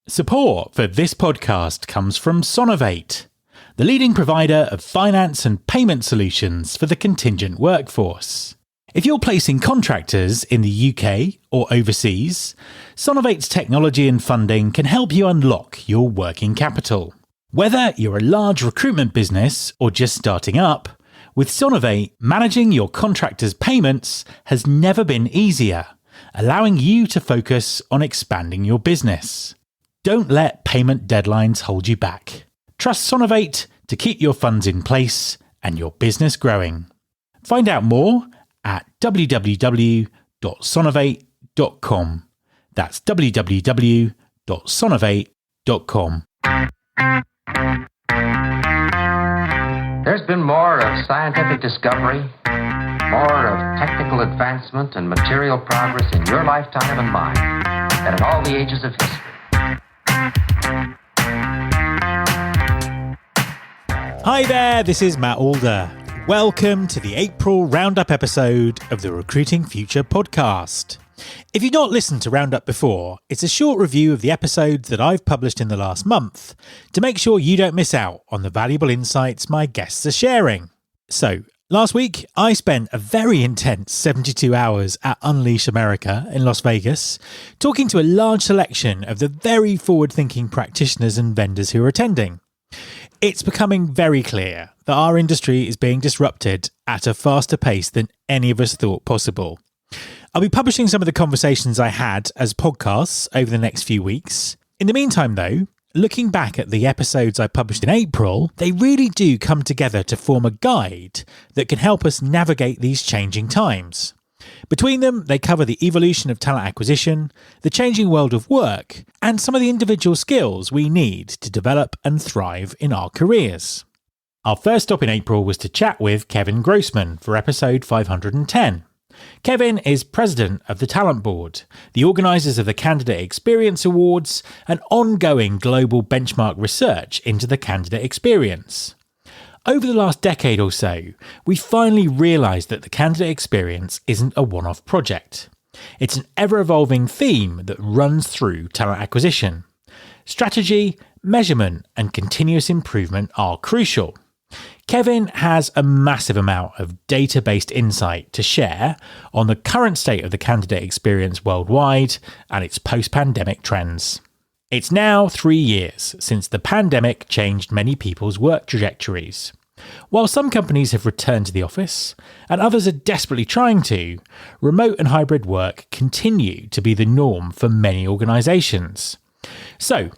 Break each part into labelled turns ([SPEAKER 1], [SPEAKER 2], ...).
[SPEAKER 1] Support for this podcast comes from Sonovate, the leading provider of finance and payment solutions for the contingent workforce. If you're placing contractors in the UK or overseas, Sonovate's technology and funding can help you unlock your working capital. Whether you're a large recruitment business or just starting up, with Sonovate, managing your contractors' payments has never been easier, allowing you to focus on expanding your business. Don't let payment deadlines hold you back. Trust Sonovate to keep your funds in place and your business growing. Find out more at www.sonovate.com. That's www.sonovate.com.
[SPEAKER 2] There's been more of scientific discovery, more of technical advancement and material progress in your lifetime and mine than in all the ages of history.
[SPEAKER 1] Hi there, this is Matt Alder. Welcome to the April Roundup episode of the Recruiting Future podcast. If you've not listened to Roundup before, it's a short review of the episodes that I've published in the last month to make sure you don't miss out on the valuable insights my guests are sharing. So, last week, I spent a very intense 72 hours at Unleash America in Las Vegas, talking to a large selection of the very forward-thinking practitioners and vendors who are attending. It's becoming very clear that our industry is being disrupted at a faster pace than any of us thought possible. I'll be publishing some of the conversations I had as podcasts over the next few weeks. In the meantime, though, looking back at the episodes I published in April, they really do come together to form a guide that can help us navigate these changing times. Between them, they cover the evolution of talent acquisition, the changing world of work, and some of the individual skills we need to develop and thrive in our careers. Our first stop in April was to chat with Kevin Grossman for episode 510. Kevin is president of the Talent Board, the organisers of the Candidate Experience Awards, and ongoing global benchmark research into the candidate experience. Over the last decade or so, we finally realised that the candidate experience isn't a one-off project. It's an ever-evolving theme that runs through talent acquisition. Strategy, measurement, and continuous improvement are crucial. Kevin has a massive amount of data-based insight to share on the current state of the candidate experience worldwide and its post-pandemic trends. It's now 3 years since the pandemic changed many people's work trajectories. While some companies have returned to the office, and others are desperately trying to, remote and hybrid work continue to be the norm for many organisations. So,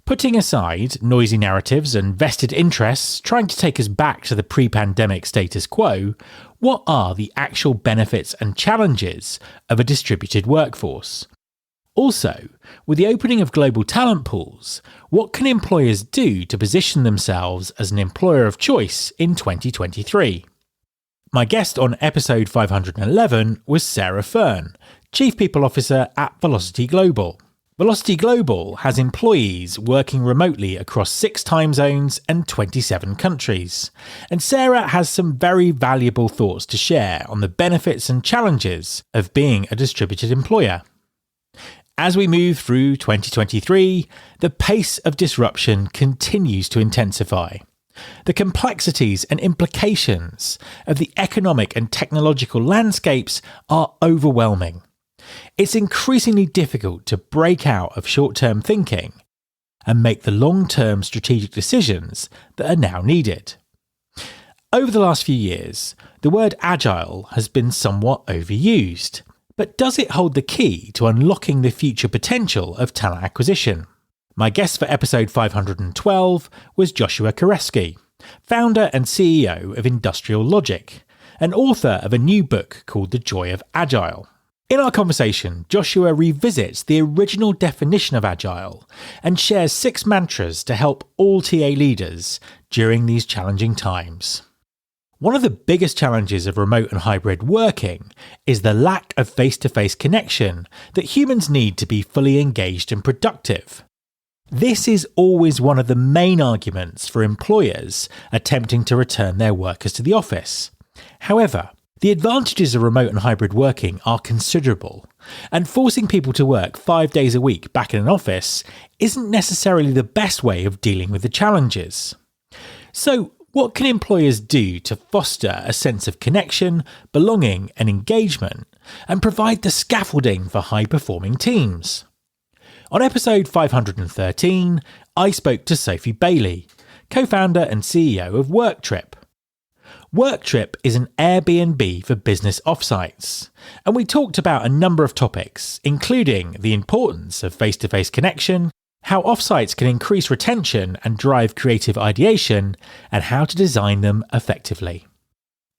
[SPEAKER 1] putting aside noisy narratives and vested interests trying to take us back to the pre-pandemic status quo, what are the actual benefits and challenges of a distributed workforce? Also, with the opening of global talent pools, what can employers do to position themselves as an employer of choice in 2023? My guest on episode 511 was Sarah Fern, Chief People Officer at Velocity Global. Velocity Global has employees working remotely across 6 time zones and 27 countries. And Sarah has some very valuable thoughts to share on the benefits and challenges of being a distributed employer. As we move through 2023, the pace of disruption continues to intensify. The complexities and implications of the economic and technological landscapes are overwhelming. It's increasingly difficult to break out of short-term thinking and make the long-term strategic decisions that are now needed. Over the last few years, the word Agile has been somewhat overused. But does it hold the key to unlocking the future potential of talent acquisition? My guest for episode 512 was Joshua Koreski, founder and CEO of Industrial Logic, and author of a new book called The Joy of Agile. In our conversation, Joshua revisits the original definition of Agile and shares 6 mantras to help all TA leaders during these challenging times. One of the biggest challenges of remote and hybrid working is the lack of face-to-face connection that humans need to be fully engaged and productive. This is always one of the main arguments for employers attempting to return their workers to the office. However, The advantages of remote and hybrid working are considerable, and forcing people to work 5 days a week back in an office isn't necessarily the best way of dealing with the challenges. So, what can employers do to foster a sense of connection, belonging, and engagement, and provide the scaffolding for high-performing teams? On episode 513, I spoke to Sophie Bailey, co-founder and CEO of WorkTrip. WorkTrip is an Airbnb for business offsites, and we talked about a number of topics, including the importance of face-to-face connection, how offsites can increase retention and drive creative ideation, and how to design them effectively.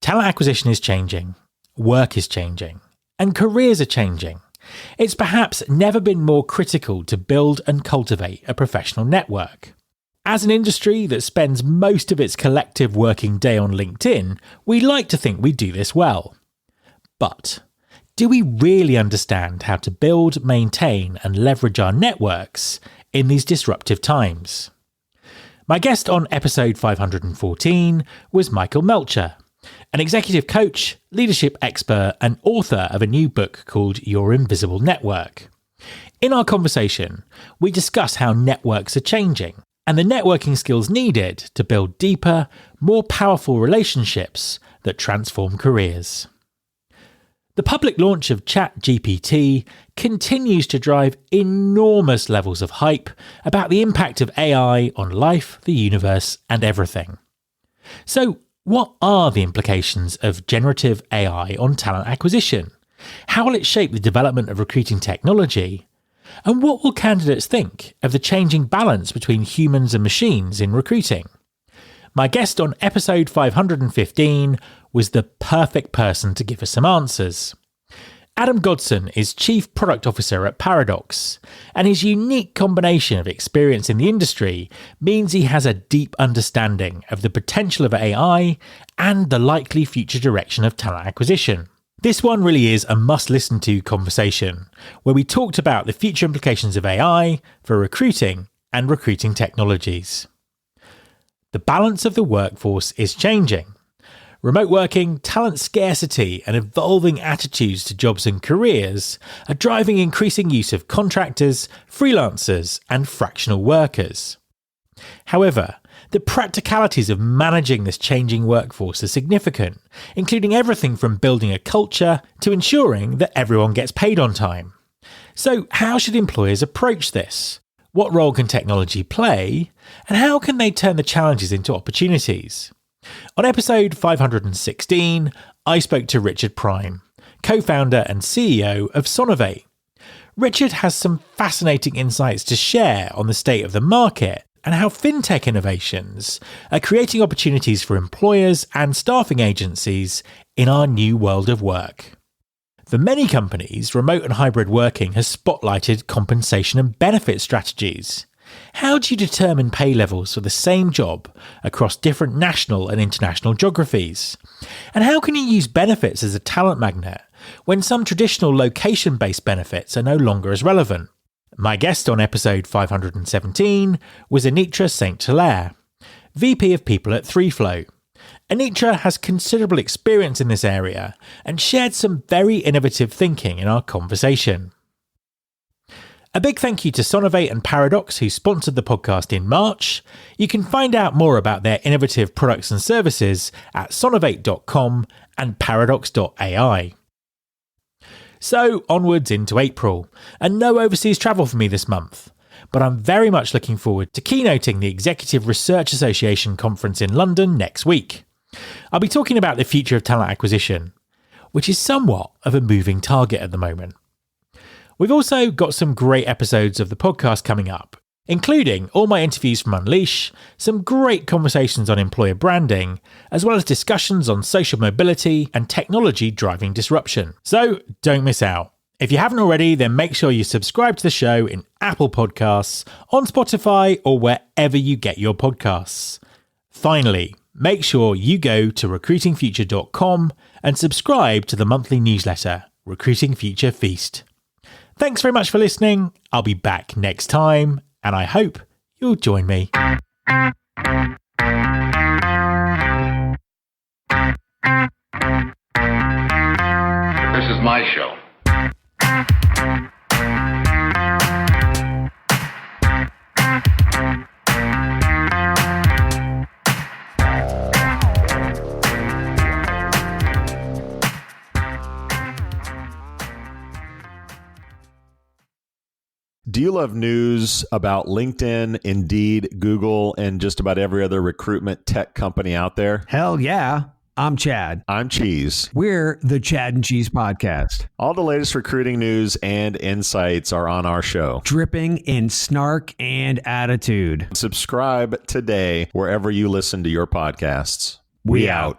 [SPEAKER 1] Talent acquisition is changing, work is changing, and careers are changing. It's perhaps never been more critical to build and cultivate a professional network. As an industry that spends most of its collective working day on LinkedIn, we like to think we do this well. But do we really understand how to build, maintain, and leverage our networks in these disruptive times? My guest on episode 514 was Michael Melcher, an executive coach, leadership expert, and author of a new book called Your Invisible Network. In our conversation, we discuss how networks are changing and the networking skills needed to build deeper, more powerful relationships that transform careers. The public launch of ChatGPT continues to drive enormous levels of hype about the impact of AI on life, the universe, and everything. So, what are the implications of generative AI on talent acquisition? How will it shape the development of recruiting technology? And what will candidates think of the changing balance between humans and machines in recruiting? My guest on episode 515 was the perfect person to give us some answers. Adam Godson is Chief Product Officer at Paradox, and his unique combination of experience in the industry means he has a deep understanding of the potential of AI and the likely future direction of talent acquisition. This one really is a must-listen to conversation, where we talked about the future implications of AI for recruiting and recruiting technologies. The balance of the workforce is changing. Remote working, talent scarcity, and evolving attitudes to jobs and careers are driving increasing use of contractors, freelancers, and fractional workers. However, the practicalities of managing this changing workforce are significant, including everything from building a culture to ensuring that everyone gets paid on time. So, how should employers approach this? What role can technology play? And how can they turn the challenges into opportunities? On episode 516, I spoke to Richard Prime, co-founder and CEO of Sonovate. Richard has some fascinating insights to share on the state of the market and how fintech innovations are creating opportunities for employers and staffing agencies in our new world of work. For many companies, remote and hybrid working has spotlighted compensation and benefit strategies. How do you determine pay levels for the same job across different national and international geographies? And how can you use benefits as a talent magnet when some traditional location-based benefits are no longer as relevant? My guest on episode 517 was Anitra St. Hilaire, VP of People at 3Flow. Anitra has considerable experience in this area and shared some very innovative thinking in our conversation. A big thank you to Sonovate and Paradox, who sponsored the podcast in March. You can find out more about their innovative products and services at sonovate.com and paradox.ai. So, onwards into April, and no overseas travel for me this month. But I'm very much looking forward to keynoting the Executive Research Association conference in London next week. I'll be talking about the future of talent acquisition, which is somewhat of a moving target at the moment. We've also got some great episodes of the podcast coming up, including all my interviews from Unleash, some great conversations on employer branding, as well as discussions on social mobility and technology driving disruption. So don't miss out. If you haven't already, then make sure you subscribe to the show in Apple Podcasts, on Spotify, or wherever you get your podcasts. Finally, make sure you go to recruitingfuture.com and subscribe to the monthly newsletter, Recruiting Future Feast. Thanks very much for listening. I'll be back next time, and I hope you'll join me.
[SPEAKER 3] This is my show.
[SPEAKER 4] Do you love news about LinkedIn, Indeed, Google, and just about every other recruitment tech company out there?
[SPEAKER 5] Hell yeah. I'm Chad.
[SPEAKER 4] I'm Cheese.
[SPEAKER 5] We're the Chad and Cheese Podcast.
[SPEAKER 4] All the latest recruiting news and insights are on our show.
[SPEAKER 5] Dripping in snark and attitude.
[SPEAKER 4] Subscribe today wherever you listen to your podcasts.
[SPEAKER 5] We out.